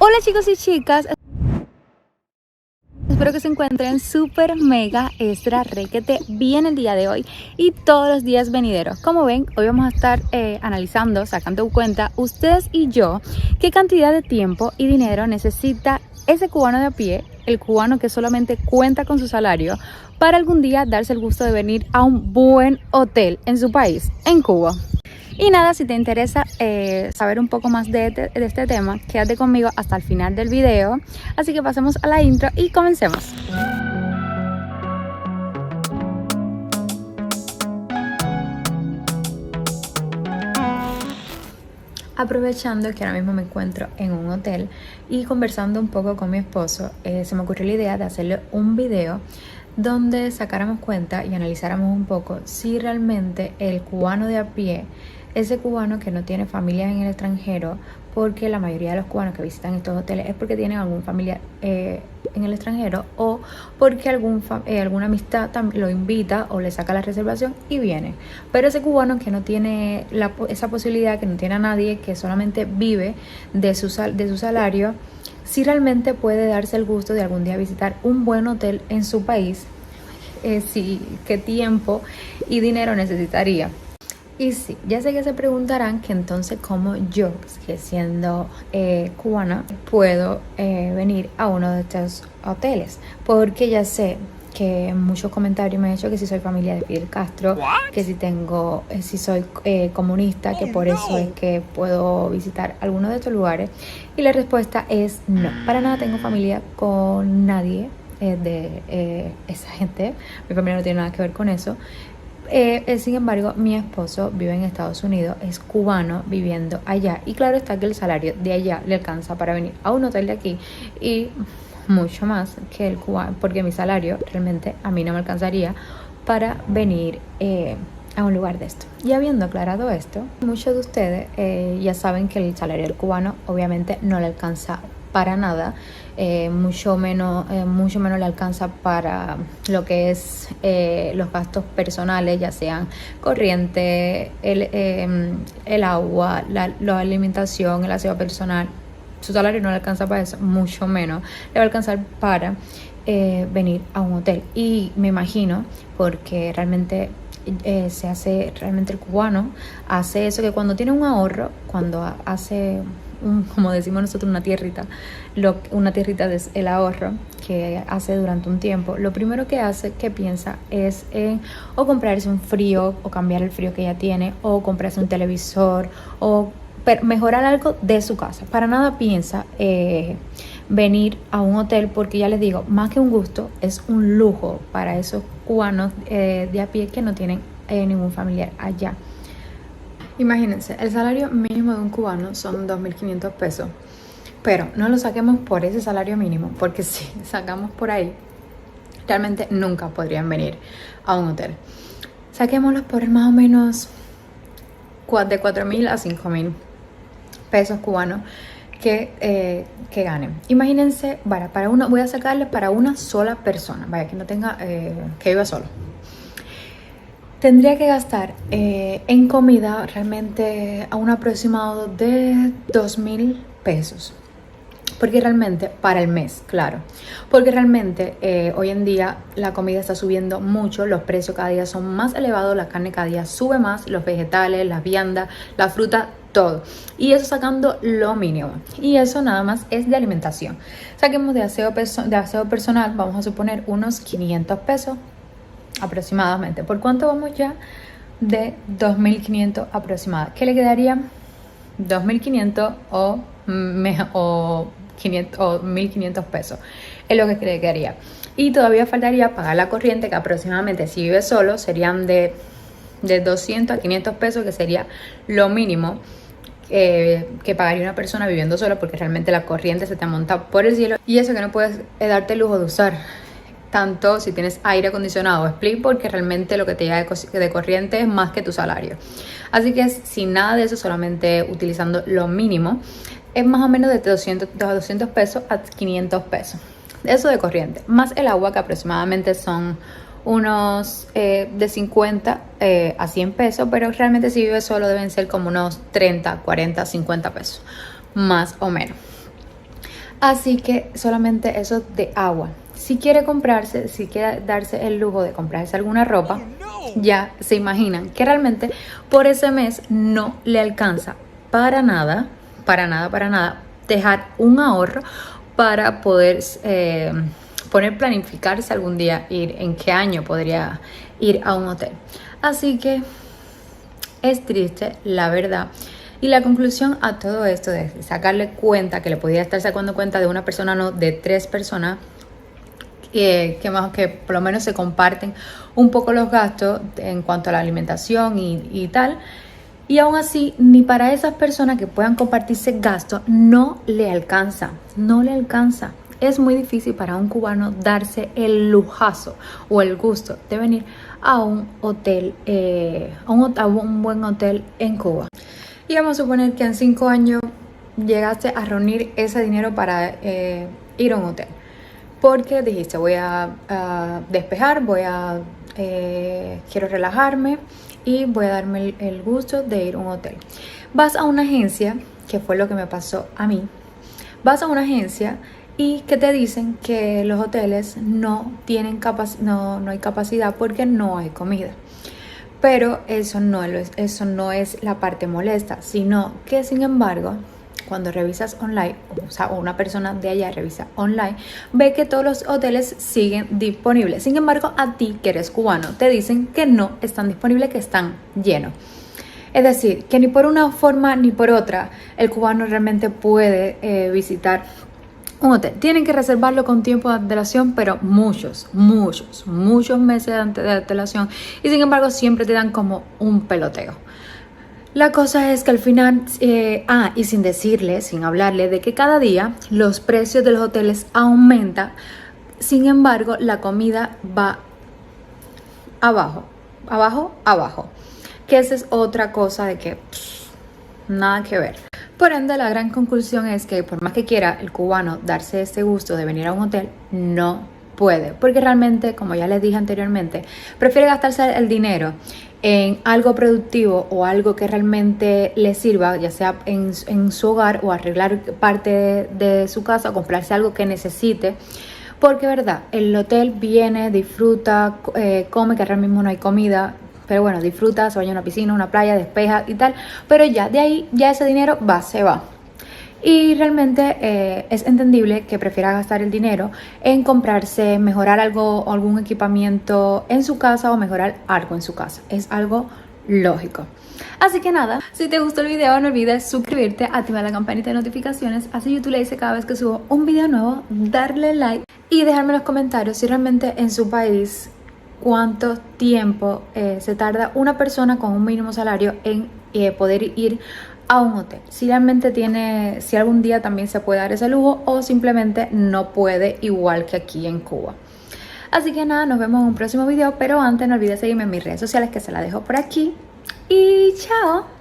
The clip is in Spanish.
Hola chicos y chicas, espero que se encuentren súper mega extra requete bien el día de hoy y todos los días venideros. Como ven, hoy vamos a estar analizando, sacando cuenta ustedes y yo qué cantidad de tiempo y dinero necesita ese cubano de a pie, el cubano que solamente cuenta con su salario, para algún día darse el gusto de venir a un buen hotel en su país, en Cuba. Y nada, si te interesa saber un poco más de este tema, quédate conmigo hasta el final del video. Así que pasemos a la intro y comencemos. Aprovechando que ahora mismo me encuentro en un hotel y conversando un poco con mi esposo, se me ocurrió la idea de hacerle un video donde sacáramos cuenta y analizáramos un poco si realmente el cubano de a pie, ese cubano que no tiene familia en el extranjero, porque la mayoría de los cubanos que visitan estos hoteles es porque tienen algún familiar en el extranjero o porque alguna amistad lo invita o le saca la reservación y viene. Pero ese cubano que no tiene esa posibilidad, que no tiene a nadie, que solamente vive de su salario, si realmente puede darse el gusto de algún día visitar un buen hotel en su país, qué tiempo y dinero necesitaría. Y sí, ya sé que se preguntarán que entonces cómo yo, que siendo cubana, puedo venir a uno de estos hoteles, porque ya sé que muchos comentarios me han hecho que si soy familia de Fidel Castro, que si soy comunista, que por eso es que puedo visitar alguno de estos lugares. Y la respuesta es no, para nada tengo familia con nadie de esa gente, mi familia no tiene nada que ver con eso. Sin embargo, mi esposo vive en Estados Unidos, es cubano viviendo allá, y claro está que el salario de allá le alcanza para venir a un hotel de aquí y mucho más que el cubano, porque mi salario realmente a mí no me alcanzaría para venir a un lugar de esto. Y habiendo aclarado esto, muchos de ustedes ya saben que el salario del cubano obviamente no le alcanza para nada, mucho menos le alcanza para lo que es los gastos personales, ya sean corriente, el agua, la alimentación, el aseo personal. Su salario no le alcanza para eso, mucho menos le va a alcanzar para venir a un hotel. Y me imagino, porque realmente realmente el cubano hace eso, que cuando tiene un ahorro, cuando hace como decimos nosotros, una tierrita es el ahorro que hace durante un tiempo, lo primero que piensa es en o comprarse un frío o cambiar el frío que ya tiene, o comprarse un televisor o mejorar algo de su casa. Para nada piensa venir a un hotel, porque ya les digo, más que un gusto, es un lujo para esos cubanos de a pie que no tienen ningún familiar allá. Imagínense, el salario mínimo de un cubano son 2.500 pesos, pero no lo saquemos por ese salario mínimo, porque si sacamos por ahí, realmente nunca podrían venir a un hotel. Saquémoslos por más o menos de 4.000 a 5.000 pesos cubanos que ganen. Imagínense, voy a sacarles para una sola persona, que no tenga, que viva solo. Tendría que gastar en comida realmente a un aproximado de 2.000 pesos. Porque realmente, para el mes, claro. Porque realmente hoy en día la comida está subiendo mucho, los precios cada día son más elevados, la carne cada día sube más, los vegetales, las viandas, la fruta, todo. Y eso sacando lo mínimo. Y eso nada más es de alimentación. Saquemos de aseo personal, vamos a suponer unos 500 pesos. Aproximadamente. ¿Por cuánto vamos ya? De 2.500 aproximadamente. ¿Qué le quedaría? 2.500 o 1.500 pesos. Es lo que le quedaría. Y todavía faltaría pagar la corriente, que aproximadamente, si vive solo, serían de 200 a 500 pesos, que sería lo mínimo que pagaría una persona viviendo sola, porque realmente la corriente se te monta por el cielo. Y eso que no puedes darte el lujo de usar tanto si tienes aire acondicionado o split, porque realmente lo que te llega de corriente es más que tu salario. Así que sin nada de eso, solamente utilizando lo mínimo, es más o menos de 200 pesos a 500 pesos. Eso de corriente, más el agua, que aproximadamente son unos de 50 a 100 pesos, pero realmente si vives solo deben ser como unos 30, 40, 50 pesos, más o menos. Así que solamente eso de agua. Si quiere comprarse, si quiere darse el lujo de comprarse alguna ropa, ya se imaginan que realmente por ese mes no le alcanza para nada, para nada, para nada, dejar un ahorro para poder planificarse algún día ir, en qué año podría ir a un hotel. Así que es triste, la verdad. Y la conclusión a todo esto de sacarle cuenta, que le podía estar sacando cuenta de una persona, no de 3 personas, que por lo menos se comparten un poco los gastos en cuanto a la alimentación y tal. Y aún así, ni para esas personas que puedan compartirse gastos, no le alcanza, no le alcanza. Es muy difícil para un cubano darse el lujazo o el gusto de venir a un hotel, a un buen hotel en Cuba. Y vamos a suponer que en 5 años llegaste a reunir ese dinero para ir a un hotel. Porque dijiste, voy a despejar, quiero relajarme y voy a darme el gusto de ir a un hotel. Vas a una agencia, que fue lo que me pasó a mí. Vas a una agencia y que te dicen que los hoteles no hay capacidad porque no hay comida. Pero eso no es la parte molesta, sino que sin embargo, cuando revisas online, o una persona de allá revisa online, ve que todos los hoteles siguen disponibles. Sin embargo, a ti que eres cubano, te dicen que no están disponibles, que están llenos. Es decir, que ni por una forma ni por otra el cubano realmente puede visitar un hotel. Tienen que reservarlo con tiempo de antelación, pero muchos meses de antelación. Y sin embargo, siempre te dan como un peloteo. La cosa es que al final, y sin hablarle de que cada día los precios de los hoteles aumentan. Sin embargo, la comida va abajo. Que esa es otra cosa de que nada que ver. Por ende, la gran conclusión es que por más que quiera el cubano darse este gusto de venir a un hotel, no puede. Porque realmente, como ya les dije anteriormente, prefiere gastarse el dinero en algo productivo o algo que realmente le sirva, ya sea en su hogar o arreglar parte de su casa o comprarse algo que necesite. Porque, verdad, el hotel viene, disfruta, come, que ahora mismo no hay comida. Pero bueno, disfruta, se baña en una piscina, una playa, despeja y tal. Pero ya, de ahí, ya ese dinero se va. Y realmente es entendible que prefiera gastar el dinero en comprarse, mejorar algún equipamiento en su casa o mejorar algo en su casa. Es algo lógico. Así que nada, si te gustó el video no olvides suscribirte, activar la campanita de notificaciones, así YouTube le dice cada vez que subo un video nuevo, darle like y dejarme en los comentarios si realmente en su país cuánto tiempo se tarda una persona con un mínimo salario en poder ir a un hotel. Si realmente si algún día también se puede dar ese lujo o simplemente no puede, igual que aquí en Cuba. Así que nada, nos vemos en un próximo video, pero antes no olvides seguirme en mis redes sociales que se las dejo por aquí. Y chao.